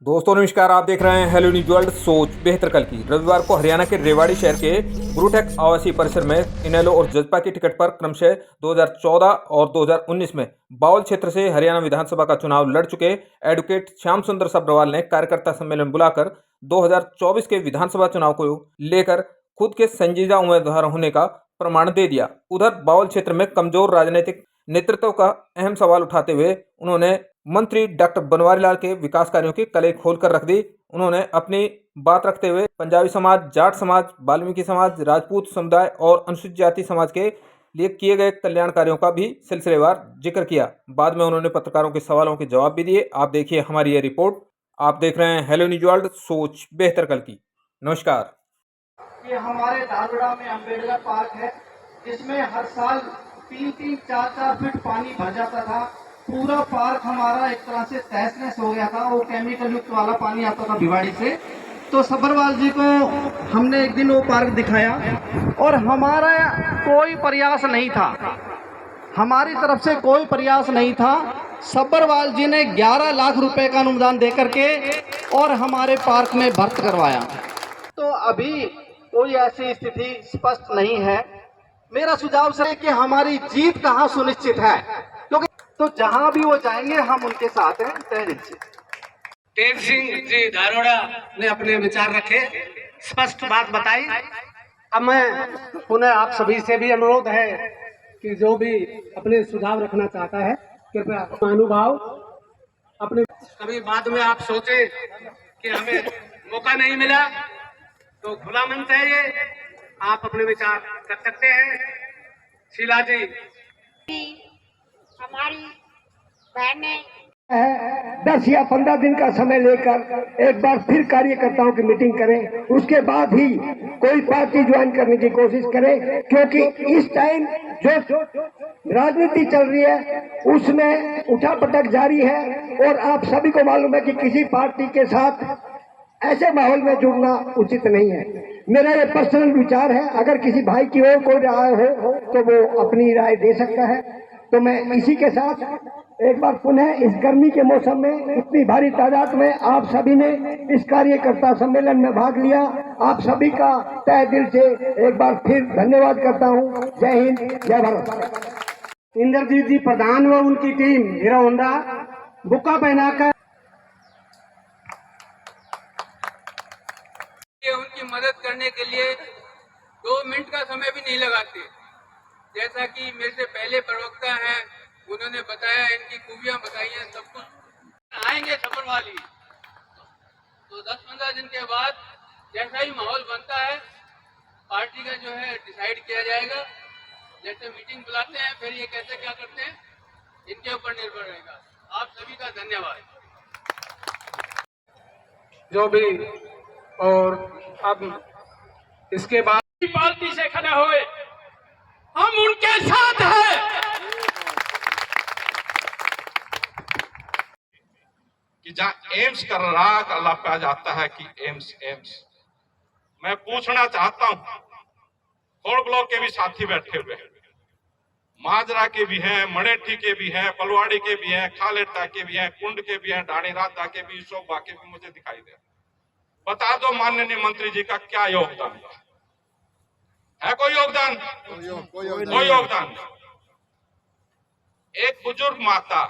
दोस्तों नमस्कार, आप देख रहे हैं हेलो न्यूज वर्ल्ड। सोच बेहतर कल की। रविवार को हरियाणा के रेवाड़ी शहर के गुरुटेक आवासीय परिसर में इनेलो और जजपा की टिकट पर क्रमशः 2014 और 2019 में बावल क्षेत्र से हरियाणा विधानसभा का चुनाव लड़ चुके एडवोकेट श्याम सुंदर सब्रवाल ने कार्यकर्ता सम्मेलन बुलाकर 2024 के विधानसभा चुनाव को लेकर खुद के संजीदा उम्मीदवार होने का प्रमाण दे दिया। उधर बावल क्षेत्र में कमजोर राजनीतिक नेतृत्व का अहम सवाल उठाते हुए उन्होंने मंत्री डॉक्टर बनवारीलाल के विकास कार्यों की कलई खोलकर रख दी। उन्होंने अपनी बात रखते हुए पंजाबी समाज, जाट समाज, वाल्मीकि समाज, राजपूत समुदाय और अनुसूचित जाति समाज के लिए किए गए कल्याण कार्यों का भी सिलसिलेवार जिक्र किया। बाद में उन्होंने पत्रकारों के सवालों के जवाब भी दिए। आप देखिए हमारी ये रिपोर्ट। आप देख रहे हैं हेलो न्यूज वर्ल्ड, सोच बेहतर कल की। नमस्कार। ये हमारे धारगुड़ा में अम्बेडकर पार्क है, जिसमें हर साल 3-3, 4-4 फीट पानी भर जाता था। पूरा पार्क हमारा एक तरह से तहस नहस हो गया था। वो केमिकल युक्त वाला पानी आता था भिवाड़ी से। तो सब्रवाल जी को हमने एक दिन वो पार्क दिखाया और हमारा कोई प्रयास नहीं था, हमारी तरफ से कोई प्रयास नहीं था। सब्रवाल जी ने 11 लाख रुपए का अनुदान देकर के और हमारे पार्क में भर्त करवाया। तो अभी कोई ऐसी स्थिति स्पष्ट नहीं है। मेरा सुझाव सर है कि हमारी जीत कहाँ सुनिश्चित है, क्योंकि तो जहां भी वो जाएंगे हम उनके साथ हैं। तय दिल से तेज सिंह जी धारोड़ा ने अपने विचार रखे, स्पष्ट बात बताई। अब मैं पुनः आप सभी से भी अनुरोध है कि जो भी अपने सुझाव रखना चाहता है कृपया अनुभाव अपने। कभी बाद में आप सोचे कि हमें मौका नहीं मिला तो खुला मंच है ये, आप अपने विचार कर सकते हैं। शीला जी, हमारी बहनें 10 या 15 दिन का समय लेकर एक बार फिर कार्यकर्ताओं की मीटिंग करें, उसके बाद ही कोई पार्टी ज्वाइन करने की कोशिश करें, क्योंकि इस टाइम जो राजनीति चल रही है उसमें उठापटक जारी है और आप सभी को मालूम है कि किसी पार्टी के साथ ऐसे माहौल में जुड़ना उचित नहीं है। मेरा ये पर्सनल विचार है, अगर किसी भाई की ओर कोई राय हो तो वो अपनी राय दे सकता है। तो मैं इसी के साथ एक बार पुनः इस गर्मी के मौसम में इतनी भारी तादाद में आप सभी ने इस कार्यकर्ता सम्मेलन में भाग लिया, आप सभी का तहे दिल से एक बार फिर धन्यवाद करता हूँ। जय हिंद, जय भारत। इंद्रजीत जी प्रधान व उनकी टीम हीरो होंडा बुक्का पहनाकर उनकी मदद करने के लिए 2 मिनट का समय भी नहीं लगाते। जैसा कि मेरे से पहले प्रवक्ता हैं, उन्होंने बताया, इनकी खूबियां बताई हैं, सब कुछ आएंगे सब्रवाल जी। तो 10-15 दिन के बाद जैसा ही माहौल बनता है पार्टी का जो है डिसाइड किया जाएगा। जैसे मीटिंग बुलाते हैं फिर ये कैसे क्या करते हैं इनके ऊपर निर्भर रहेगा। आप सभी का धन्यवाद। जो भी, और अब इसके बाद पार्टी से खड़े हुए हम उनके साथ हैं। कि जहां एम्स का राग अलापा जाता है कि एम्स एम्स, मैं पूछना चाहता हूं, खोड़ ब्लॉक के भी साथी बैठे हुए हैं, माजरा के भी हैं, मड़ेठी के भी हैं, पलवाड़ी के भी हैं, खालेटा के भी हैं, कुंड के भी हैं, डाणी राधा के भी, शोभा के भी मुझे दिखाई दे। बता दो माननीय मंत्री जी का क्या योगदान है? कोई योगदान? कोई योगदान नहीं। एक बुजुर्ग माता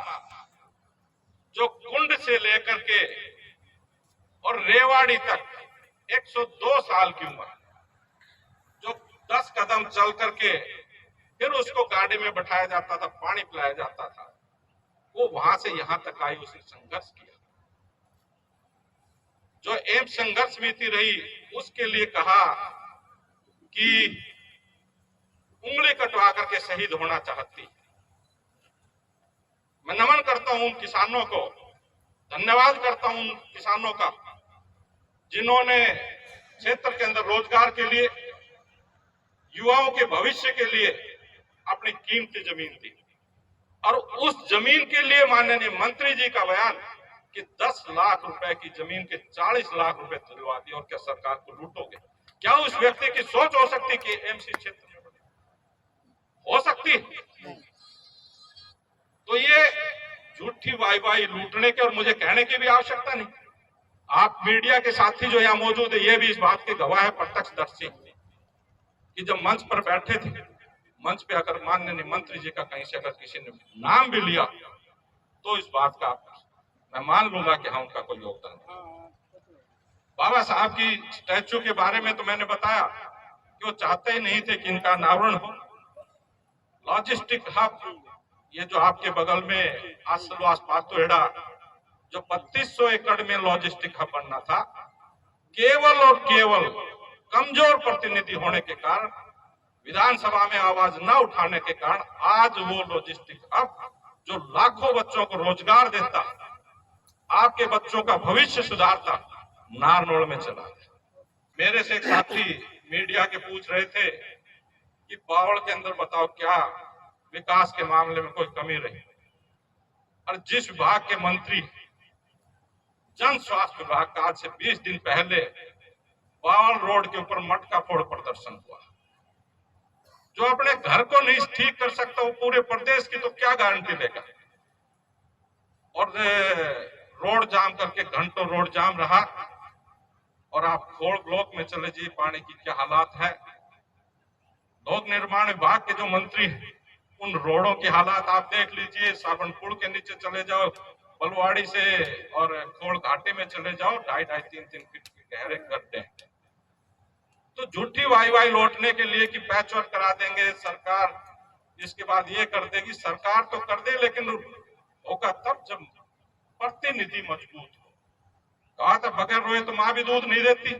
जो कुंड से लेकर के और रेवाड़ी तक 102 साल की उम्र, जो 10 कदम चल करके फिर उसको गाड़ी में बैठाया जाता था, पानी पिलाया जाता था, वो वहां से यहां तक आई, उसने संघर्ष किया। जो एम्स संघर्ष समिति रही उसके लिए कहा कि उंगली कटवा करके शहीद होना चाहती। मैं नमन करता हूं उन किसानों को, धन्यवाद करता हूं उन किसानों का जिन्होंने क्षेत्र के अंदर रोजगार के लिए, युवाओं के भविष्य के लिए अपनी कीमती जमीन दी। और उस जमीन के लिए माननीय मंत्री जी का बयान कि 10 लाख रुपए की जमीन के 40 लाख रुपए दिलवा दिए और क्या सरकार को लूटोगे? क्या उस व्यक्ति की सोच हो सकती कि एमसी क्षेत्र में हो सकती? तो ये झूठी वाई लूटने के और मुझे कहने की भी आवश्यकता नहीं। आप मीडिया के साथी जो यहाँ मौजूद है ये भी इस बात के गवाह है, प्रत्यक्षदर्शी, कि जब मंच पर बैठे थे, मंच पे अगर माननीय मंत्री जी का कहीं से अगर किसी ने नाम भी लिया तो इस बात का मैं मान लूंगा कि हाँ उनका कोई योगदान है। बाबा साहब की स्टैचू के बारे में तो मैंने बताया कि वो चाहते ही नहीं थे कि इनका अनावरण हो। लॉजिस्टिक हब, ये जो आपके बगल में आसलवास पातोहेड़ा, जो 3200 एकड़ में लॉजिस्टिक हब बनना था, केवल और केवल कमजोर प्रतिनिधि होने के कारण, विधानसभा में आवाज न उठाने के कारण आज वो लॉजिस्टिक हब जो लाखों बच्चों को रोजगार देता, आपके बच्चों का भविष्य सुधारता, नारनौल में चला गया। मेरे से एक साथी मीडिया के पूछ रहे थे कि बावड़ के अंदर बताओ क्या विकास के मामले में कोई कमी रही। और जिस विभाग के मंत्री, जन स्वास्थ्य विभाग का आज से 20 दिन पहले बावड़ रोड के ऊपर मटका फोड़ प्रदर्शन हुआ, जो अपने घर को नहीं ठीक कर सकता वो पूरे प्रदेश की तो क्या गारंटी देगा। और रोड जाम करके घंटों रोड जाम रहा। और आप खोड़ ब्लॉक में चले जाइए, पानी की क्या हालात है। लोक निर्माण विभाग के जो मंत्री हैं, उन रोडों की हालात आप देख लीजिए। साबनपुर के नीचे चले जाओ, बलवाड़ी से और खोड़ घाटी में चले जाओ, 2.5-3 फीट के गहरे गड्ढे। तो झूठी वाई लौटने के लिए कि पैच वर्क करा देंगे सरकार, इसके बाद ये कर देगी सरकार, तो कर दे, लेकिन होगा तब जब प्रतिनिधि मजबूत हो। कहा था बगैर रोए तो मां भी दूध नहीं देती।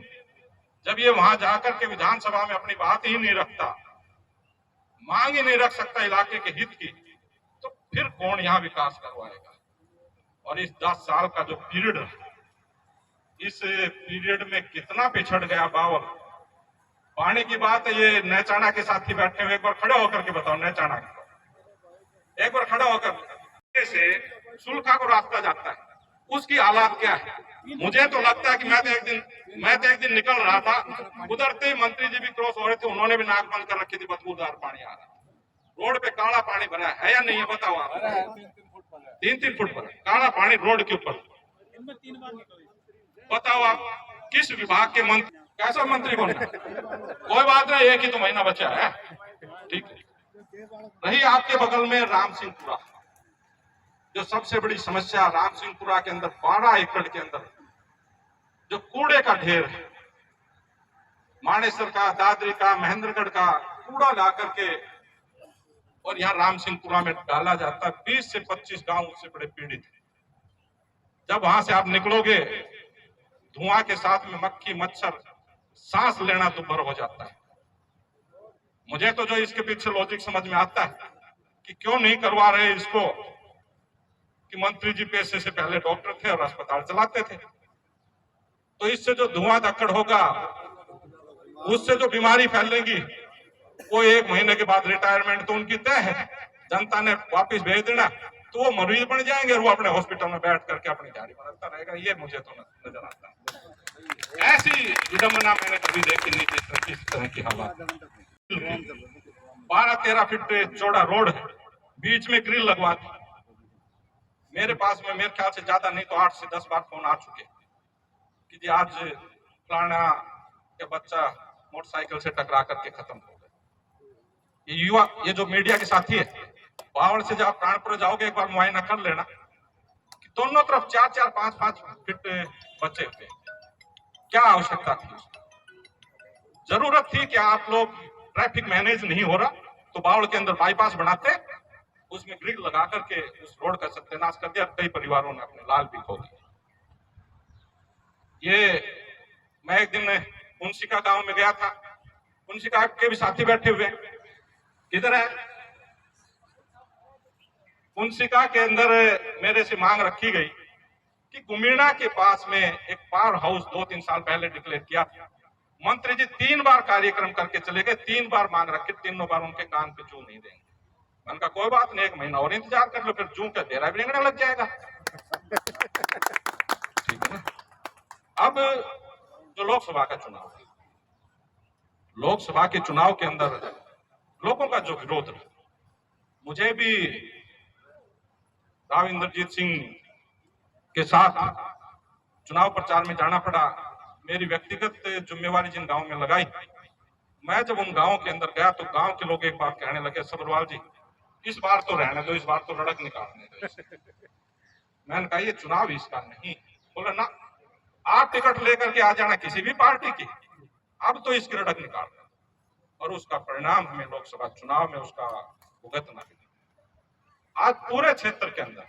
जब ये वहां जाकर के विधानसभा में अपनी बात ही नहीं रखता, मांग ही नहीं रख सकता इलाके के हित की, तो फिर कौन यहाँ विकास करवाएगा। और इस 10 साल का जो पीरियड रहा, इस पीरियड में कितना पिछड़ गया बावल। पानी की बात है, ये नैचाणा के साथी बैठे हुए, एक बार खड़े होकर के बताओ, नैचाणा एक बार खड़े होकर से सुलखा को रास्ता जाता है, उसकी हालात क्या है। मुझे तो लगता है कि मैं तो एक दिन निकल रहा था, उधरते ही मंत्री जी भी क्रॉस हो रहे थे, उन्होंने भी नाक बंद कर रखी थी, बदबूदार पानी आ रहा। रोड पे काला पानी भरा है या नहीं है बताओ आप। 3-3 फुट पर काला पानी रोड के ऊपर। बताओ आप किस विभाग के मंत्री, कैसा मंत्री बनना। कोई बात नहीं, एक ही तो महीना बचा है, ठीक है। रही आपके बगल में राम सिंहपुरा, जो सबसे बड़ी समस्या राम सिंहपुरा के अंदर 12 एकड़ के अंदर जो कूड़े का ढेर है, मानेसर का, दादरी का, महेंद्रगढ़ का कूड़ा ला करके और यहाँ राम सिंहपुरा में डाला जाता है। 20 से 25 गांव उससे बड़े पीड़ित हैं। जब वहां से आप निकलोगे, धुआं के साथ में मक्खी मच्छर, सांस लेना तो बर हो जाता है। मुझे तो जो इसके पीछे लॉजिक समझ में आता है कि क्यों नहीं करवा रहे इसको, कि मंत्री जी पेशे से पहले डॉक्टर थे और अस्पताल चलाते थे, तो इससे जो धुआं धक्कड़ होगा, उससे जो बीमारी फैलेगी, वो 1 महीने के बाद रिटायरमेंट तो उनकी तय है, जनता ने वापस भेज देना, तो वो मरीज बन जाएंगे और वो अपने हॉस्पिटल में बैठ करके अपनी दिहाड़ी बनाता रहेगा। ये मुझे तो नजर आता है। ऐसी विडंबना मैंने कभी देखी नहीं कि इस तरह की हालात। 12-13 फीट चौड़ा रोड है, बीच में ग्रिल लगवा दी। मेरे पास में मेरे ख्याल से ज्यादा नहीं तो 8 से 10 बार फोन आ चुके कि जी आज फलाना के बच्चा मोटरसाइकिल से टकरा करके खत्म हो गए। ये युवा, ये जो मीडिया के साथी है, बावड़ से जब कानपुर जाओगे एक बार मुआयना कर लेना कि दोनों तरफ 4-4, 5-5 फीट बचे हुए। क्या आवश्यकता थी, जरूरत थी कि आप लोग ट्रैफिक मैनेज नहीं हो रहा तो बावड़ के अंदर बाईपास बनाते, उसमें ग्रिल लगा करके उस रोड का सत्यानाश कर दिया। कई परिवारों ने अपने लाल भी खो दिए। ये मैं एक दिन मुंशिका गांव में गया था, मुंशिका के भी साथी बैठे हुए, किधर है मुंशिका के अंदर मेरे से मांग रखी गई कि गुमीणा के पास में एक पावर हाउस 2-3 साल पहले डिक्लेयर किया था। मंत्री जी 3 बार कार्यक्रम करके चले गए, 3 बार मांग रखी, तीनों बार उनके कान पे जू नहीं देंगे। मैंने कहा कोई बात नहीं, 1 महीना और इंतजार कर लो, फिर जू का डेरा भी रेंगने लग जाएगा, ठीक है ना। अब जो लोकसभा का चुनाव है, लोकसभा के चुनाव के अंदर लोगों का जो विरोध है, मुझे भी राव इंद्रजीत सिंह के साथ चुनाव प्रचार में जाना पड़ा। मेरी व्यक्तिगत जिम्मेवारी जिन गांवों में लगाई, मैं जब उन गांवों के अंदर गया तो गांव के लोग एक बात कहने लगे, सब्रवाल जी इस बार तो रहने दो, इस बार तो लड़क निकालने दो। मैंने कहा ये चुनाव इसका नहीं। बोला ना, आप टिकट लेकर के आ जाना किसी भी पार्टी की, अब तो इसकी लड़क निकालना, और उसका परिणाम हमें लोकसभा चुनाव में उसका भुगतना है। आज पूरे क्षेत्र के अंदर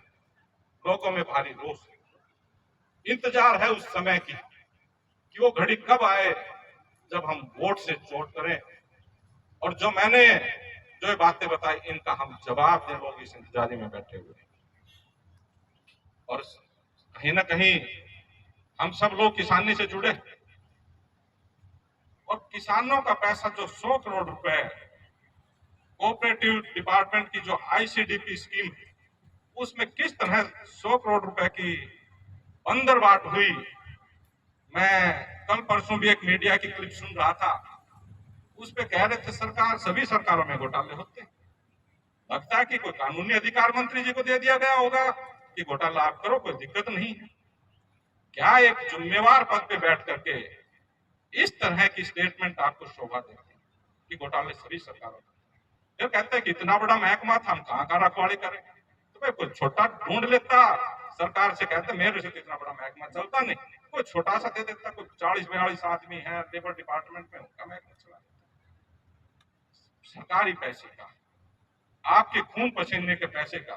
लोगों में भारी रोष है, इंतजार है उस समय की कि वो घड़ी कब आए जब हम वोट से चोट करें, और जो मैंने जो ये बातें बताई इनका हम जवाब दें। लोग इस इंतजारी में बैठे हुए हैं, और कहीं ना कहीं हम सब लोग किसानी से जुड़े, और किसानों का पैसा जो 100 करोड़ रुपए कोऑपरेटिव डिपार्टमेंट की जो आईसीडीपी स्कीम है, उसमें किस तरह 100 करोड़ रुपए की अंदरबाट हुई। मैं कल परसों भी एक मीडिया की क्लिप सुन रहा था, उस पे कह रहे थे सरकार, सभी सरकारों में घोटाले होते हैं। लगता है कि कोई कानूनी अधिकार मंत्री जी को दे दिया गया होगा कि घोटाला आप करो, कोई दिक्कत नहीं है। क्या एक जिम्मेवार पद पे बैठ करके इस तरह की स्टेटमेंट आपको शोभा देती है कि घोटाले सभी सरकारों में? फिर कहते हैं कि इतना बड़ा महकमा था, हम कहाँ का रखवाली करें? तो भाई कोई छोटा ढूंढ लेता, सरकार से कहते मेरे से इतना बड़ा महकमा चलता नहीं, कोई छोटा सा दे देता। कोई 40-42 आदमी है लेबर डिपार्टमेंट में, उनका महकमा चला। सरकारी पैसे का, आपके खून पसीने के पैसे का,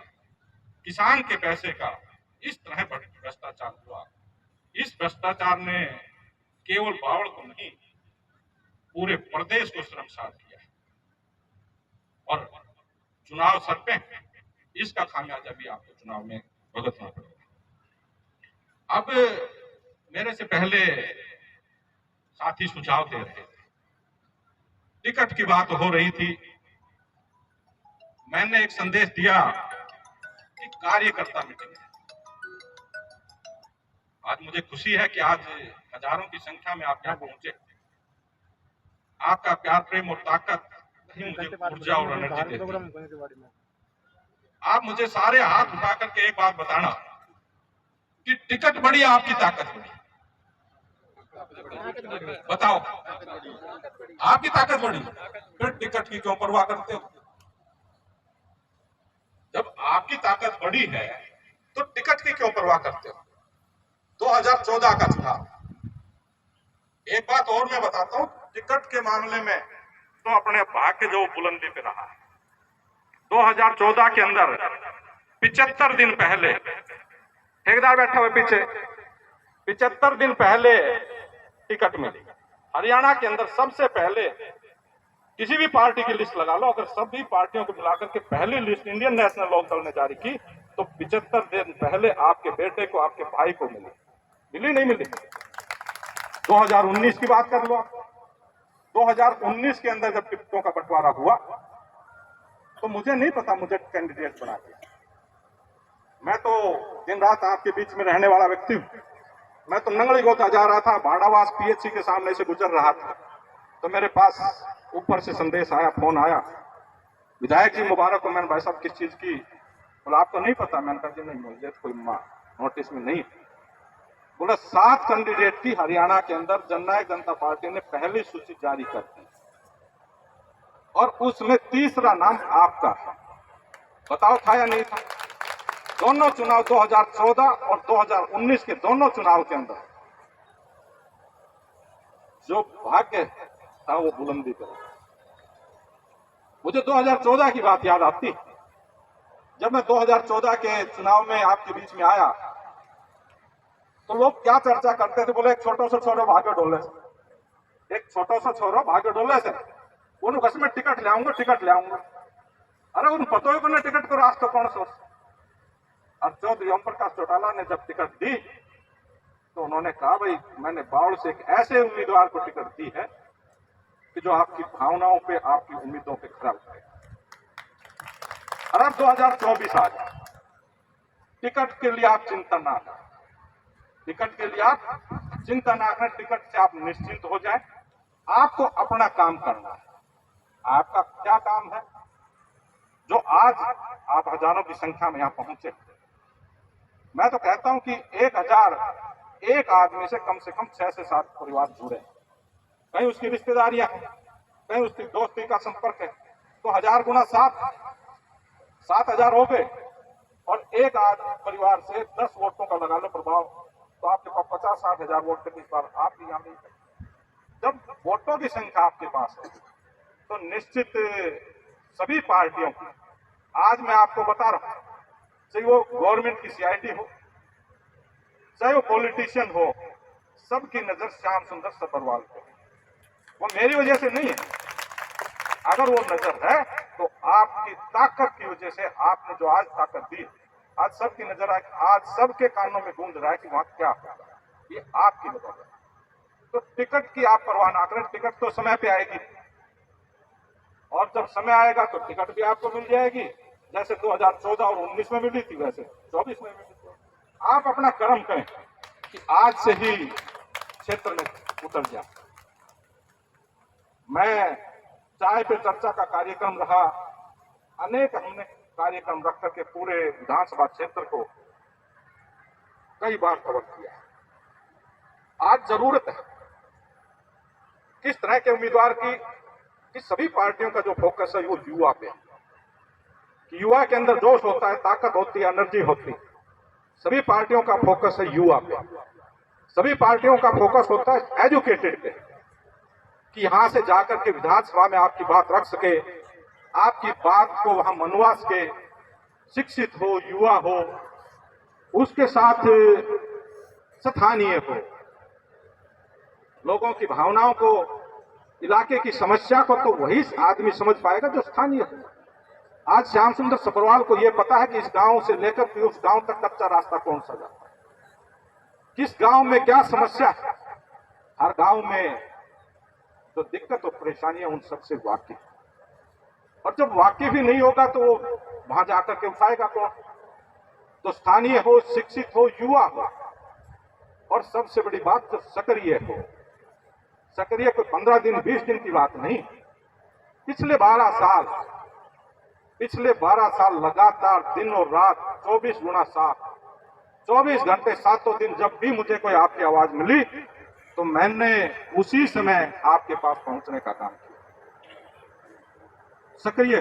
किसान के पैसे का इस तरह भ्रष्टाचार हुआ। इस भ्रष्टाचार ने केवल बावड़ को नहीं, पूरे प्रदेश को शर्मसार किया है, और चुनाव सर पे इसका खामियाजा भी आपको चुनाव में भुगतना पड़ेगा। अब मेरे से पहले साथी सुझाव दे रहे थे, टिकट की बात हो रही थी। मैंने एक संदेश दिया कि कार्यकर्ता मीटिंग है। आज मुझे खुशी है कि आज हजारों की संख्या में आप यहाँ पहुंचे। आपका प्यार, प्रेम और ताकत ही मुझे ऊर्जा और एनर्जी देती है। आप मुझे सारे हाथ उठा करके एक बात बताना कि टिकट बढ़ी, आपकी ताकत बढ़ी। बताओ, आपकी ताकत बढ़ी, फिर टिकट की क्यों परवाह करते हो? जब आपकी ताकत बढ़ी है तो टिकट की क्यों परवाह करते हो? 2014 का चुनाव, एक बात और मैं बताता हूं, टिकट के मामले में तो अपने भाग्य जो बुलंदी पे रहा है। 2014 के अंदर 75 दिन पहले, ठेकेदार बैठा हुआ पीछे, 75 दिन पहले टिकट मिली। हरियाणा के अंदर सबसे पहले किसी भी पार्टी की लिस्ट लगा लो, अगर सभी पार्टियों को मिलाकर के पहली लिस्ट इंडियन नेशनल लोक दल ने जारी की तो 75 दिन पहले आपके बेटे को, आपके भाई को मिली। मिली नहीं मिली? 2019 की बात कर लो आप। 2019 के अंदर जब टिकटों का बंटवारा हुआ तो मुझे नहीं पता मुझे कैंडिडेट बना दिया। मैं तो दिन रात आपके बीच में रहने वाला व्यक्ति हूं। मैं तो नंगली गोता जा रहा था, भाड़ावास पीएचसी के सामने से गुजर रहा था, तो मेरे पास ऊपर से संदेश आया, फोन आया, विधायक जी मुबारक हो। मैंने भाई साहब किस चीज की? बोला आपको नहीं पता? मैंने कहा जी नहीं, मुझे तो कोई नोटिस में नहीं। बोला 7 कैंडिडेट की हरियाणा के अंदर जननायक जनता पार्टी ने पहली सूची जारी कर दी और उसमें तीसरा नाम आपका है। बताओ था या नहीं था? दोनों चुनाव 2014 और 2019 के दोनों चुनाव के अंदर जो भाग्य था वो बुलंदी पर। मुझे 2014 की बात याद आती। जब मैं 2014 के चुनाव में आपके बीच में आया तो लोग क्या चर्चा करते थे? बोले एक छोटो सा छोरो भाग्य डोले से, एक छोटो सा छोरो भाग्य डोले से, उन बस में टिकट ले आऊंगा, टिकट ले आऊंगा। अरे उन पतों को ने टिकट को रास्ता कौन सोच? और चौधरी ओम प्रकाश चौटाला ने जब टिकट दी तो उन्होंने कहा भाई मैंने बावड़ से एक ऐसे उम्मीदवार को टिकट दी है कि जो आपकी भावनाओं पे, आपकी उम्मीदों पे खरा उतरे। और अब 2024 आ गया, टिकट के लिए आप चिंता ना करें, टिकट के लिए आप चिंता ना करें, टिकट से आप निश्चिंत हो जाएं। आपको अपना काम करना है। आपका क्या काम है? जो आज आप हजारों की संख्या में यहां पहुंचे, मैं तो कहता हूं कि 1000 एक आदमी से कम 6 से 7 परिवार जुड़े हैं। कहीं उसकी रिश्तेदारियां हैं, कहीं उसकी दोस्ती का संपर्क है, तो 1000 गुना 7,000 हो गए। और एक परिवार से 10 वोटों का लगा लो प्रभाव, तो आपके पास 50-60 हजार वोट के इस बार आप भी यहाँ नहीं। जब वोटों की संख्या आपके पास है तो निश्चित सभी पार्टियों की, आज मैं आपको बता रहा हूं, चाहे वो गवर्नमेंट की सीआईडी हो, चाहे वो पॉलिटिशियन हो, सबकी नजर श्याम सुंदर सभरवाल पे। वो मेरी वजह से नहीं है, अगर वो नजर है तो आपकी ताकत की वजह से, आपने जो आज ताकत दी, आज सबकी नजर है, आज सबके कानों में गूंज रहा है कि वहां क्या होगा, ये आपकी वजह है। तो टिकट की आप परवाह ना करें, टिकट तो समय पे आएगी, और जब समय आएगा तो टिकट भी आपको मिल जाएगी, जैसे 2014 और 19 में मिली थी वैसे 24 में मिली थी। आप अपना कर्म करें कि आज से ही क्षेत्र में उतर जाए। मैं चाय पे चर्चा का कार्यक्रम रहा, अनेक हमने कार्यक्रम रख करके पूरे विधानसभा क्षेत्र को कई बार कवर किया। आज जरूरत है किस तरह के उम्मीदवार की, कि सभी पार्टियों का जो फोकस है वो युवा पे, कि युवा के अंदर जोश होता है, ताकत होती है, एनर्जी होती है। सभी पार्टियों का फोकस है युवा पे, सभी पार्टियों का फोकस होता है एजुकेटेड पे, कि यहां से जाकर के विधानसभा में आपकी बात रख सके, आपकी बात को वहां मनवा सके, शिक्षित हो, युवा हो, उसके साथ स्थानीय हो, लोगों की भावनाओं को, इलाके की समस्या को तो वही आदमी समझ पाएगा जो स्थानीय हो। आज श्याम सुंदर सभरवाल को यह पता है कि इस गांव से लेकर के उस गांव तक कच्चा रास्ता कौन सा जाता है, किस गांव में क्या समस्या है, हर गांव में जो दिक्कत और परेशानियां उन सबसे वाकिफ, और जब वाकिफ ही नहीं होगा तो वो वहां जाकर के उठाएगा कौन। तो स्थानीय हो, शिक्षित हो, युवा हो, और सबसे बड़ी बात जो सक्रिय हो। सक्रिय कोई 15 दिन 20 दिन की बात नहीं, पिछले 12 साल लगातार दिन और रात 24 गुना 7, 24 घंटे 7 दिन, जब भी मुझे कोई आपकी आवाज मिली तो मैंने उसी समय आपके पास पहुंचने का काम किया। सक्रिय।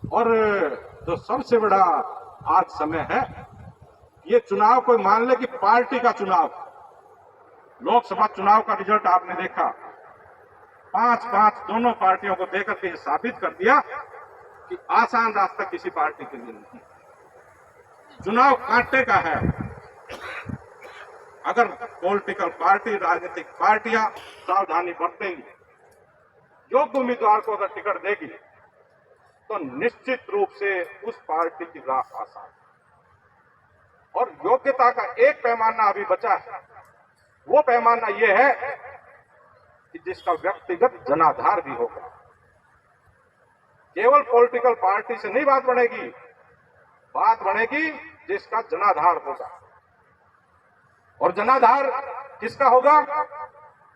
और जो सबसे बड़ा आज समय है, ये चुनाव कोई मान ले कि पार्टी का चुनाव, लोकसभा चुनाव का रिजल्ट आपने देखा, 5-5 दोनों पार्टियों को देकर के साबित कर दिया कि आसान रास्ता किसी पार्टी के लिए नहीं। चुनाव कांटे का है। अगर पॉलिटिकल पार्टी, राजनीतिक पार्टियां सावधानी बरतेंगी, योग्य उम्मीदवार को अगर टिकट देगी तो निश्चित रूप से उस पार्टी की राह आसान। और योग्यता का एक पैमाना अभी बचा है, वो पैमाना ये है कि जिसका व्यक्तिगत जनाधार भी होगा। केवल पॉलिटिकल पार्टी से नहीं बात बनेगी, बात बनेगी जिसका जनाधार होगा। और जनाधार किसका होगा?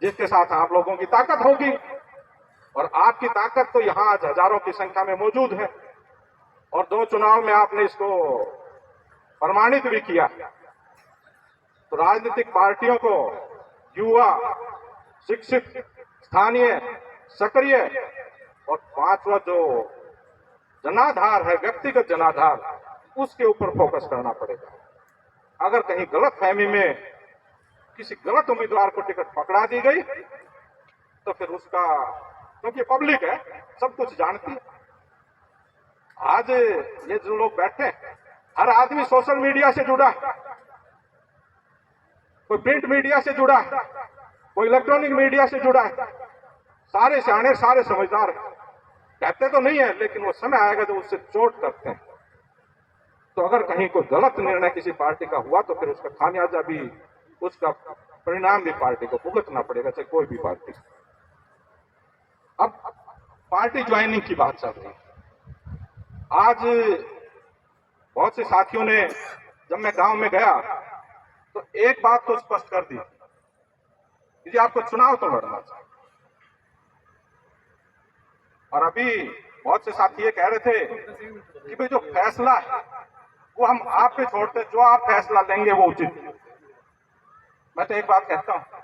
जिसके साथ आप लोगों की ताकत होगी। और आपकी ताकत तो यहां आज हजारों की संख्या में मौजूद है, और 2 चुनाव में आपने इसको प्रमाणित भी किया। तो राजनीतिक पार्टियों को युवा, शिक्षित, स्थानीय, सक्रिय, और 5वां जो जनाधार है, व्यक्तिगत जनाधार, उसके ऊपर फोकस करना पड़ेगा। अगर कहीं गलतफहमी में किसी गलत उम्मीदवार को टिकट पकड़ा दी गई तो फिर उसका, क्योंकि पब्लिक है, सब कुछ जानती है। आज ये जो लोग बैठे हैं, हर आदमी सोशल मीडिया से जुड़ा है, कोई प्रिंट मीडिया से जुड़ा है, कोई इलेक्ट्रॉनिक मीडिया से जुड़ा है। सारे सियाने, सारे समझदार हैं, कहते तो नहीं है, लेकिन वो समय आएगा जब उससे चोट करते हैं। तो अगर कहीं कोई गलत निर्णय किसी पार्टी का हुआ तो फिर उसका खामियाजा भी, उसका परिणाम भी पार्टी को भुगतना पड़ेगा, चाहे कोई भी पार्टी। अब पार्टी ज्वाइनिंग की बात चल रही है। आज बहुत से साथियों ने, जब मैं गांव में गया तो एक बात तो स्पष्ट कर दी कि आपको चुनाव तो लड़ना चाहिए। और अभी बहुत से साथी ये कह रहे थे कि भाई जो फैसला है वो हम आप पे छोड़ते, जो आप फैसला लेंगे वो उचित है। मैं तो एक बात कहता हूं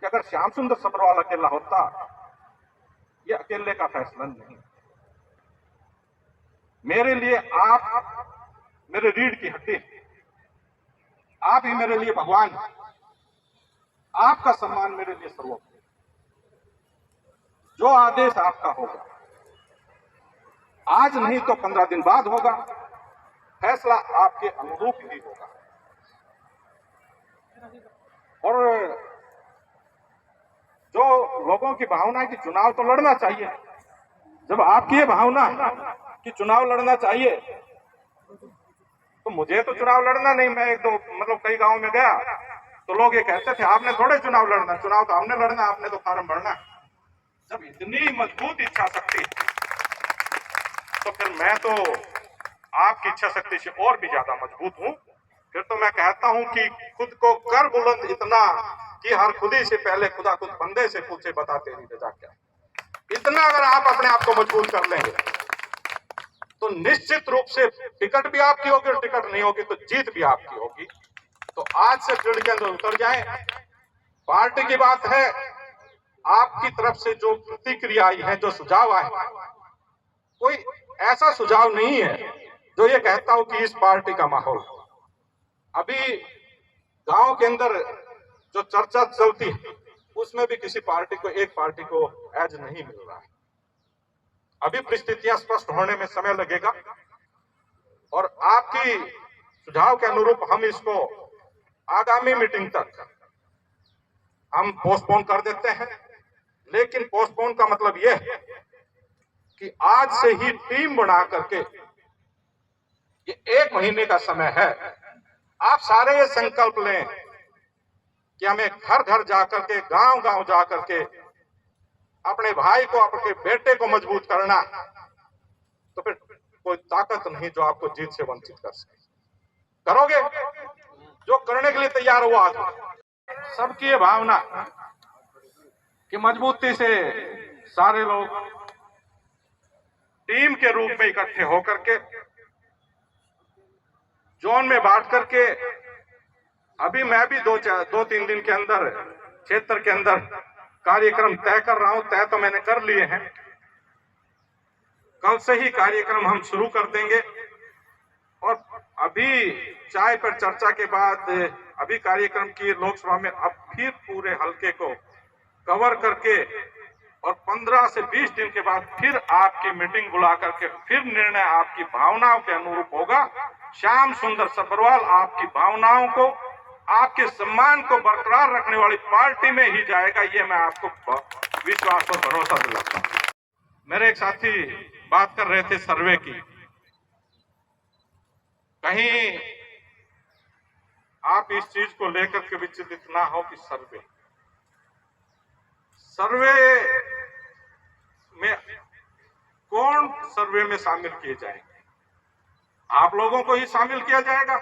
कि अगर श्याम सुंदर सब्रवाल अकेला होता, ये अकेले का फैसला नहीं। मेरे लिए आप मेरे रीढ़ की हड्डी, आप ही मेरे लिए भगवान हैं। आपका सम्मान मेरे लिए सर्वोपरि। जो आदेश आपका होगा, आज नहीं तो 15 दिन बाद होगा, फैसला आपके अनुरूप ही होगा। और जो लोगों की भावना है कि चुनाव तो लड़ना चाहिए, जब आपकी ये भावना है कि चुनाव लड़ना चाहिए, तो मुझे तो चुनाव लड़ना नहीं। मैं एक दो मतलब कई गांव में गया तो लोग ये कहते थे आपने थोड़े चुनाव लड़ना, चुनाव तो हमने लड़ना, आपने तो फार्म भरना। जब इतनी मजबूत इच्छा शक्ति, तो फिर मैं तो आपकी इच्छा शक्ति से और भी ज्यादा मजबूत हूं। फिर तो मैं कहता हूं कि खुद को कर बुलंद इतना कि हर खुदी से पहले खुदा खुद बंदे से पूछे बता तेरी रजा क्या। इतना अगर आप अपने आप को मजबूत कर लेंगे तो निश्चित रूप से टिकट भी आपकी होगी, और टिकट नहीं होगी तो जीत भी आपकी होगी। तो आज से फील्ड के अंदर उतर जाएं। पार्टी की बात है, आपकी तरफ से जो प्रतिक्रिया आई है, जो सुझाव आए, कोई ऐसा सुझाव नहीं है जो ये कहता हो कि इस पार्टी का माहौल। अभी गांव के अंदर जो चर्चा चलती है उसमें भी किसी पार्टी को, एक पार्टी को एज नहीं मिल रहा है। अभी परिस्थितियां स्पष्ट होने में समय लगेगा, और आपकी सुझाव के अनुरूप हम इसको आगामी मीटिंग तक हम पोस्टपोन कर देते हैं। लेकिन पोस्टपोन का मतलब यह है कि आज से ही टीम बना करके, ये 1 महीने का समय है, आप सारे ये संकल्प लें कि हमें घर घर जाकर के, गांव गांव जाकर के अपने भाई को, अपने बेटे को मजबूत करना। तो फिर कोई ताकत नहीं जो आपको जीत से वंचित कर सके। करोगे? जो करने के लिए तैयार हो आज। सबकी ये भावना कि मजबूती से सारे लोग टीम के रूप में इकट्ठे होकर के, जोन में बांट करके, अभी मैं भी 2-3 दिन के अंदर क्षेत्र के अंदर कार्यक्रम तय कर रहा हूं। तय तो मैंने कर लिए हैं, कल से ही कार्यक्रम हम शुरू कर देंगे। और अभी चाय पर चर्चा के बाद अभी कार्यक्रम की लोकसभा में अब फिर पूरे हलके को कवर करके, और 15 से 20 दिन के बाद फिर आपकी मीटिंग बुला करके फिर निर्णय आपकी भावनाओं के अनुरूप होगा। श्याम सुंदर सब्रवाल आपकी भावनाओं को, आपके सम्मान को बरकरार रखने वाली पार्टी में ही जाएगा, ये मैं आपको विश्वास और भरोसा दिलाता हूं। मेरे एक साथी बात कर रहे थे सर्वे की। कहीं आप इस चीज को लेकर के विचलित ना हो कि सर्वे में कौन सर्वे में शामिल किए जाएंगे? आप लोगों को ही शामिल किया जाएगा।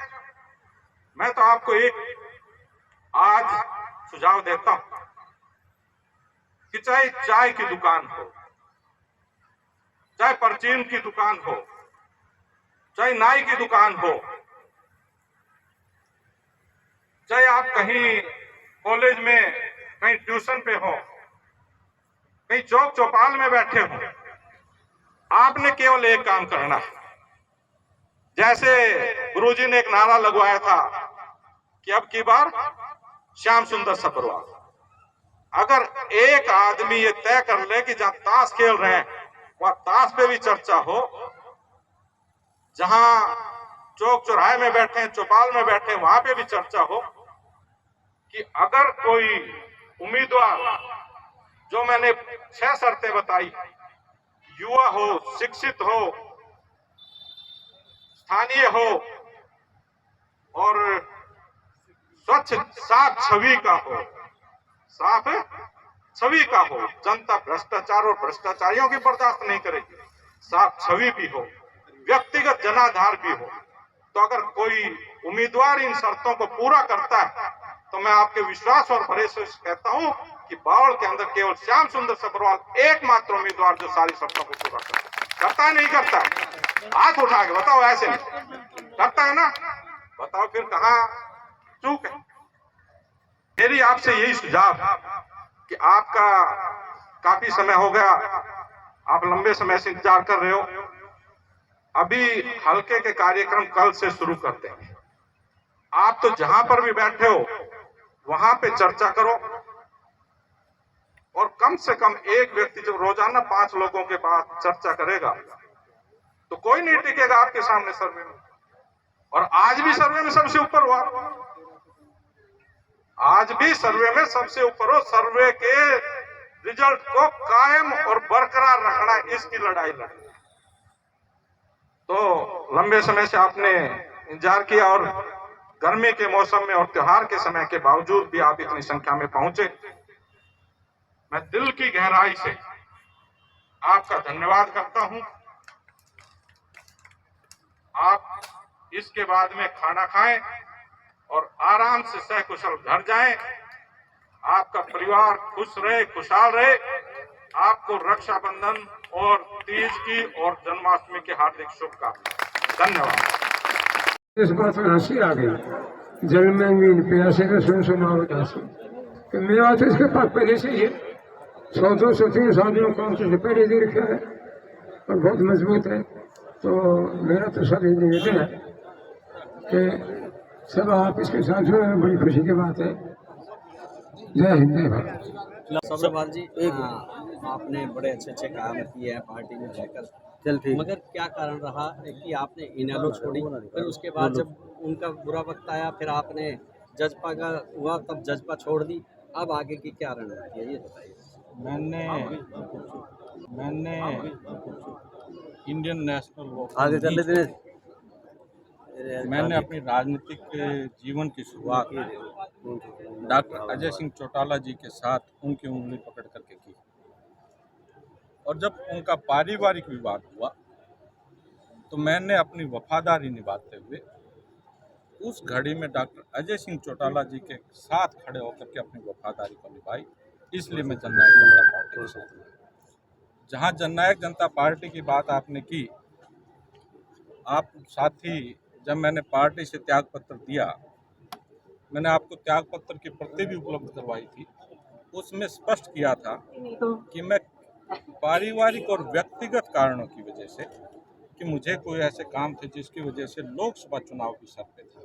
मैं तो आपको एक आज सुझाव देता हूं कि चाहे चाय की दुकान हो, चाहे परचून की दुकान हो, चाहे नाई की दुकान हो, चाहे आप कहीं कॉलेज में, कहीं ट्यूशन पे हो, कहीं चौक चौपाल में बैठे हो, आपने केवल एक काम करना है। जैसे गुरुजी ने एक नारा लगवाया था कि अब की बार श्याम सुंदर सब्रवाल। अगर एक आदमी ये तय कर ले कि जहां ताश खेल रहे हैं वहां ताश पे भी चर्चा हो, जहां चौक चौराहे में बैठे हैं, चौपाल में बैठे हैं, वहां पे भी चर्चा हो कि अगर कोई उम्मीदवार, जो मैंने 6 शर्तें बताई, युवा हो, शिक्षित हो, स्थानीय हो और स्वच्छ साफ छवि का हो, साफ छवि का हो, जनता भ्रष्टाचार और भ्रष्टाचारियों की बर्दाश्त नहीं करेगी, साफ छवि भी हो, व्यक्तिगत जनाधार भी हो। तो अगर कोई उम्मीदवार इन शर्तों को पूरा करता है तो मैं आपके विश्वास और भरोसे से कहता हूं कि बावल के अंदर केवल श्याम सुंदर सब्रवाल एकमात्र उम्मीदवार जो सारी शर्तों को पूरा करता है। नहीं करता? हाथ उठा के बताओ, ऐसे नहीं करता है ना? बताओ फिर कहां चूक है? मेरी आपसे यही सुझाव कि आपका काफी समय हो गया, आप लंबे समय से इंतजार कर रहे हो। अभी हल्के के कार्यक्रम कल से शुरू करते हैं। आप तो जहां पर भी बैठे हो वहां पे चर्चा करो, और कम से कम एक व्यक्ति जब रोजाना 5 लोगों के पास चर्चा करेगा तो कोई नहीं टिकेगा आपके सामने सर्वे में। और आज भी सर्वे में सबसे ऊपर हुआ, आज भी सर्वे में सबसे ऊपर हो। सर्वे के रिजल्ट को कायम और बरकरार रखना, इसकी लड़ाई लड़नी। तो लंबे समय से आपने इंतजार किया और गर्मी के मौसम में और त्योहार के समय के बावजूद भी आप इतनी संख्या में पहुंचे। मैं दिल की गहराई से आपका धन्यवाद करता हूं। आप इसके बाद में खाना खाएं और आराम से सकुशल घर जाएं। आपका परिवार खुश रहे, खुशहाल रहे। आपको रक्षाबंधन और तीज की और जन्माष्टमी की हार्दिक शुभकामनाएं। धन्यवाद। इस बात में हंसी आ गई। जल में भी प्यासे का सुनाओ उदासी। तो मेरा तो इसके पास पहले से ही 100-200 शादियों को से पहले दे रखा है और बहुत मजबूत है। तो मेरा तो सब ये निवेदन है कि सब आप इसके साथ जुड़े, बड़ी खुशी की बात है। जय हिंद, जय भारत। सब्रवाल जी, आपने बड़े अच्छे काम किए हैं पार्टी में रहकर, मगर क्या कारण रहा कि आपने इनेलो छोड़ी? फिर उसके बाद जब उनका बुरा वक्त आया फिर आपने जजपा का हुआ, तब जजपा छोड़ दी। अब आगे की क्या रणनीति है ये बताइए। मैंने इंडियन नेशनल मैंने अपनी राजनीतिक जीवन की शुरुआत डॉक्टर अजय सिंह चौटाला जी के साथ उनकी उंगली पकड़ करके की, और जब उनका पारिवारिक विवाद हुआ तो मैंने अपनी वफादारी निभाते हुए उस घड़ी में डॉक्टर अजय सिंह चौटाला जी के साथ खड़े होकर के अपनी वफादारी को निभाई। इसलिए मैं जननायक जनता पार्टी के साथ हूँ। जहाँ जननायक जनता पार्टी की बात आपने की, आप साथी जब मैंने पार्टी से त्याग पत्र दिया, मैंने आपको त्याग पत्र की प्रति भी उपलब्ध करवाई थी। उसमें स्पष्ट किया था कि मैं पारिवारिक और व्यक्तिगत कारणों की वजह से, कि मुझे कोई ऐसे काम थे जिसकी वजह से लोकसभा चुनाव की सर पे था,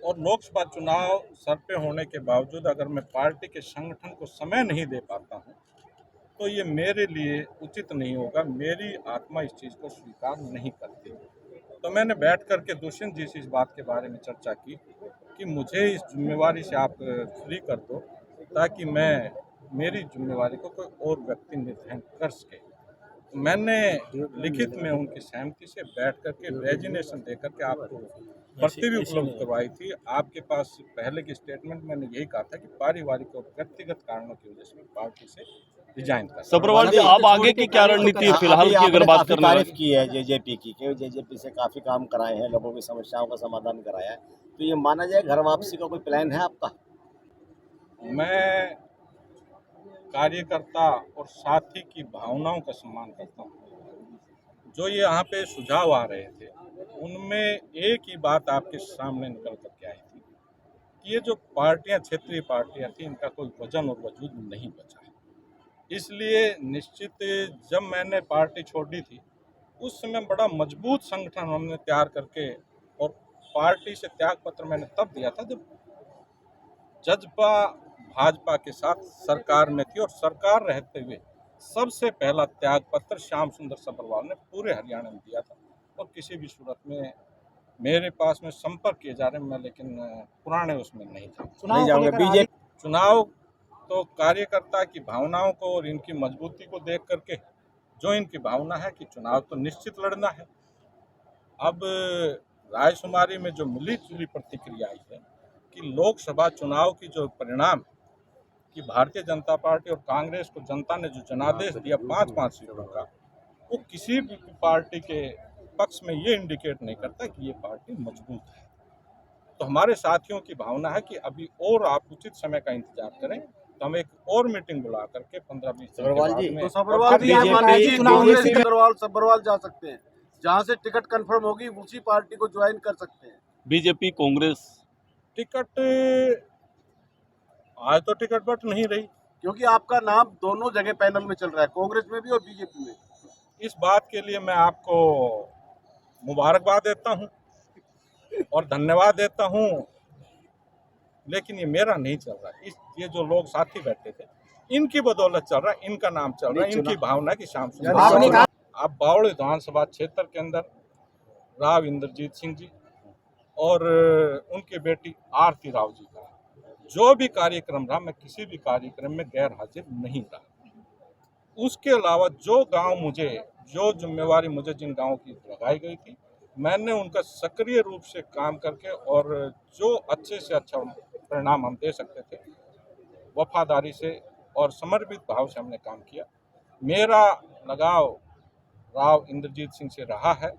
और लोकसभा चुनाव सर पे होने के बावजूद अगर मैं पार्टी के संगठन को समय नहीं दे पाता हूँ तो ये मेरे लिए उचित नहीं होगा। मेरी आत्मा इस चीज़ को स्वीकार नहीं करती। तो मैंने बैठ कर के दुष्यंत जी से इस बात के बारे में चर्चा की कि मुझे इस जिम्मेवारी से आप फ्री कर दो, ताकि मैं मेरी जिम्मेवारी को कोई और व्यक्ति निर्धारित कर सके। तो मैंने लिखित में उनकी सहमति से बैठ करके रेजिग्नेशन दे करके आपको प्रति भी उपलब्ध करवाई थी। आपके पास पहले की स्टेटमेंट मैंने यही कहा था कि पारिवारिक और व्यक्तिगत कारणों की वजह से पार्टी से रिजाइन कर। सब्रवाल जी, आप आगे की क्या रणनीति है फिलहाल की अगर बात करना? तारीफ की है जेजेपी की, जेजेपी से काफी काम कराए हैं, लोगों की समस्याओं का समाधान कराया है, तो ये माना जाए घर वापसी का कोई प्लान है आपका? मैं कार्यकर्ता और साथी की भावनाओं का सम्मान करता हूँ। जो ये यहाँ पे सुझाव आ रहे थे उनमें एक ही बात आपके सामने निकल करके आई थी कि ये जो पार्टियां, क्षेत्रीय पार्टियां थी, इनका कोई वजन और वजूद नहीं बचा है। इसलिए निश्चित जब मैंने पार्टी छोड़ी थी उस समय बड़ा मजबूत संगठन हमने तैयार करके, और पार्टी से त्याग पत्र मैंने तब दिया था जब जजपा भाजपा के साथ सरकार में थी, और सरकार रहते हुए सबसे पहला त्याग पत्र श्याम सुंदर सब्रवाल ने पूरे हरियाणा में दिया था। और किसी भी सूरत में मेरे पास में संपर्क किए जा रहे हैं, मैं लेकिन पुराने उसमें नहीं जाऊँगा। बीजेपी चुनाव तो कार्यकर्ता की भावनाओं को और इनकी मजबूती को देख करके, जो इनकी भावना है कि चुनाव तो निश्चित लड़ना है। अब रायशुमारी में जो मिली जुली प्रतिक्रिया आई है कि लोकसभा चुनाव की जो परिणाम कि भारतीय जनता पार्टी और कांग्रेस को जनता ने जो जनादेश दिया 5-5 सीटों का, वो किसी भी पार्टी के पक्ष में ये इंडिकेट नहीं करता कि ये पार्टी मजबूत है। तो हमारे साथियों की भावना है कि अभी और आप उचित समय का इंतजार करें, तो हम एक और मीटिंग बुला करके 15-20 सब्रवाल जा सकते हैं, जहां से टिकट कंफर्म होगी उसी पार्टी को ज्वाइन कर सकते हैं। बीजेपी कांग्रेस टिकट आज तो टिकट बट नहीं रही, क्योंकि आपका नाम दोनों जगह पैनल में चल रहा है, कांग्रेस में भी और बीजेपी में। इस बात के लिए मैं आपको मुबारकबाद देता हूं और धन्यवाद देता हूं, लेकिन ये मेरा नहीं चल रहा। ये जो लोग साथी बैठे थे, इनकी बदौलत चल रहा है, इनका नाम चल रहा है, इनकी भावना की शाम सुंदर। अब बावड़ विधानसभा क्षेत्र के अंदर राव इंद्रजीत सिंह जी और उनकी बेटी आरती राव जी का जो भी कार्यक्रम रहा, मैं किसी भी कार्यक्रम में गैर हाजिर नहीं रहा। उसके अलावा जो गांव मुझे, जो जिम्मेवारी मुझे जिन गांवों की लगाई गई थी, मैंने उनका सक्रिय रूप से काम करके और जो अच्छे से अच्छा परिणाम हम दे सकते थे, वफादारी से और समर्पित भाव से हमने काम किया। मेरा लगाव राव इंद्रजीत सिंह से रहा है,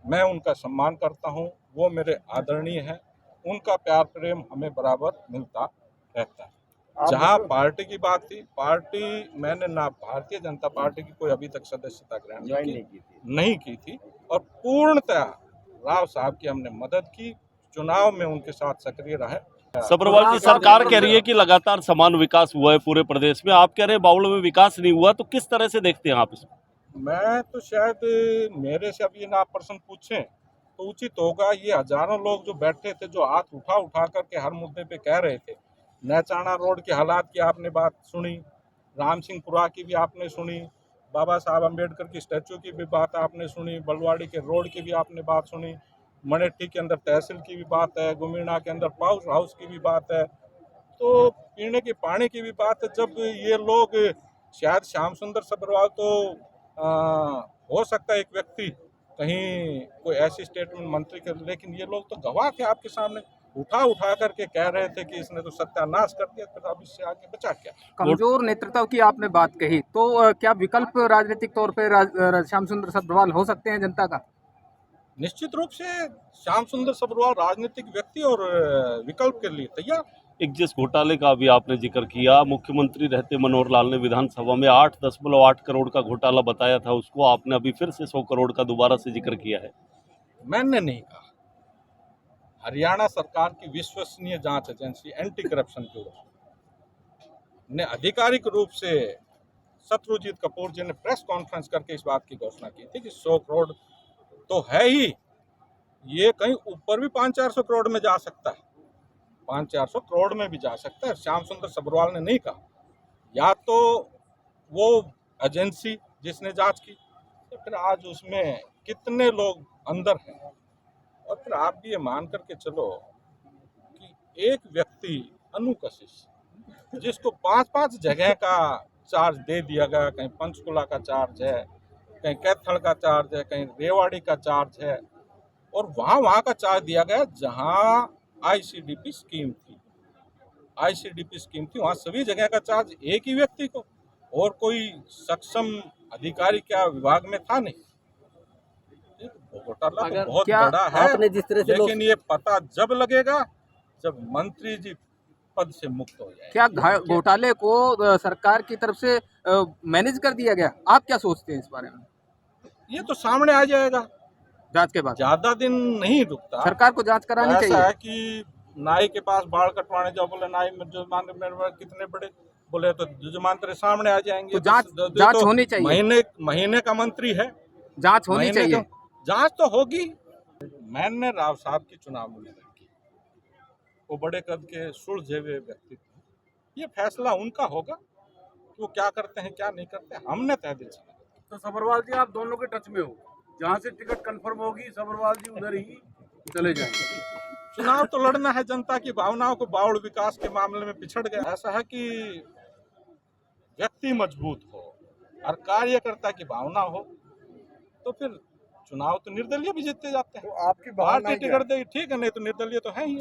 मैं उनका सम्मान करता हूं, वो मेरे आदरणीय हैं, उनका प्यार प्रेम हमें बराबर मिलता रहता है। जहां पार्टी की बात थी, पार्टी मैंने ना भारतीय जनता पार्टी की कोई अभी तक सदस्यता ग्रहण नहीं की थी और पूर्णतः राव साहब की हमने मदद की, चुनाव में उनके साथ सक्रिय रहे। सब्रवाल की सरकार कह रही है कि लगातार समान विकास हुआ है पूरे प्रदेश में, आप कह रहे हैं बावड़ में विकास नहीं हुआ, तो किस तरह से देखते हैं आप इसको? मैं तो शायद मेरे से अभी ना प्रश्न पूछें तो उचित होगा। ये हजारों लोग जो बैठे थे, जो हाथ उठा करके हर मुद्दे पे कह रहे थे, नैचाणा रोड के हालात की आपने बात सुनी, राम सिंहपुरा की भी आपने सुनी, बाबा साहब अम्बेडकर की स्टैचू की भी बात आपने सुनी, बलवाड़ी के रोड की भी आपने बात सुनी, मनेठी के अंदर तहसील की भी बात है, गुमीणा के अंदर पावर हाउस की भी बात है, तो पीने के पानी की भी बात है। जब ये लोग, शायद श्याम सुंदर सब्रवाल तो हो सकता है एक व्यक्ति कहीं कोई ऐसी स्टेटमेंट मंत्री के, लेकिन ये लोग तो गवाह थे आपके सामने, उठा करके कह रहे थे कि इसने तो सत्यानाश कर दिया, फिर अब इससे आगे बचा क्या। कमजोर नेतृत्व की आपने बात कही, तो क्या विकल्प राजनीतिक तौर पर श्याम सुंदर सब्रवाल हो सकते हैं जनता का? निश्चित रूप से श्याम सुंदर सब्रवाल राजनीतिक व्यक्ति और विकल्प के लिए तैयार। एक जिस घोटाले का भी आपने जिक्र किया, मुख्यमंत्री रहते मनोहर लाल ने विधानसभा में 8.8 करोड़ का घोटाला बताया था, उसको आपने अभी फिर से 100 करोड़ का दोबारा से जिक्र किया है। मैंने नहीं कहा। हरियाणा सरकार की विश्वसनीय जांच एजेंसी एंटी करप्शन ब्यूरो ने आधिकारिक रूप से शत्रुजीत कपूर जी ने प्रेस कॉन्फ्रेंस करके इस बात की घोषणा की थी कि 100 करोड़ तो है ही, ये कहीं ऊपर भी 500-400 करोड़ में जा सकता है, 500-400 करोड़ में भी जा सकता है। श्याम सुंदर सब्रवाल ने नहीं कहा। या तो वो एजेंसी जिसने जांच की, तो फिर आज उसमें कितने लोग अंदर हैं, और फिर आप भी ये मान करके चलो कि एक व्यक्ति अनुकशिश जिसको 5-5 जगह का चार्ज दे दिया गया, कहीं पंचकुला का चार्ज है, कहीं कैथल का चार्ज है, कहीं रेवाड़ी का चार्ज है, और वहाँ का चार्ज दिया गया जहाँ आईसीडीपी स्कीम थी, वहाँ सभी जगह का चार्ज एक ही व्यक्ति को, और कोई सक्षम अधिकारी क्या विभाग में था नहीं। घोटाला तो बहुत बड़ा है, लेकिन ये पता जब लगेगा जब मंत्री जी पद से मुक्त हो जाए। क्या घोटाले को सरकार की तरफ से मैनेज कर दिया गया? आप क्या सोचते हैं इस बारे में? ये तो सामने आ जाएगा जांच के बाद, ज्यादा दिन नहीं रुकता। सरकार को जांच करानी चाहिए। ऐसा है कि नाई के पास बाल कटवाने जाओ, बोले नाई जजमान मेरे कितने बड़े, बोले तो जजमान तेरे सामने आ जाएंगे। तो जांच होनी चाहिए। महीने का मंत्री है, जांच होनी चाहिए। जांच तो होगी। मैंने राव साहब की चुनाव में मदद की, वो बड़े कद के सुलझे हुए व्यक्ति थे, ये फैसला उनका होगा कि वो क्या करते हैं क्या नहीं करते, हमने तय दिल से। तो सब्रवाल जी, आप दोनों के टच में हो, जहाँ से टिकट कंफर्म होगी सब्रवाल जी उधर ही चले जाएंगे। चुनाव तो लड़ना है, जनता की भावनाओं को बावड़ विकास के मामले में पिछड़ गया। ऐसा है कि व्यक्ति मजबूत हो और कार्यकर्ता की भावना हो तो फिर चुनाव तो निर्दलीय भी जीतते जाते हैं। तो आपकी पार्टी टिकट देगी ठीक है, नहीं तो निर्दलीय तो है ही।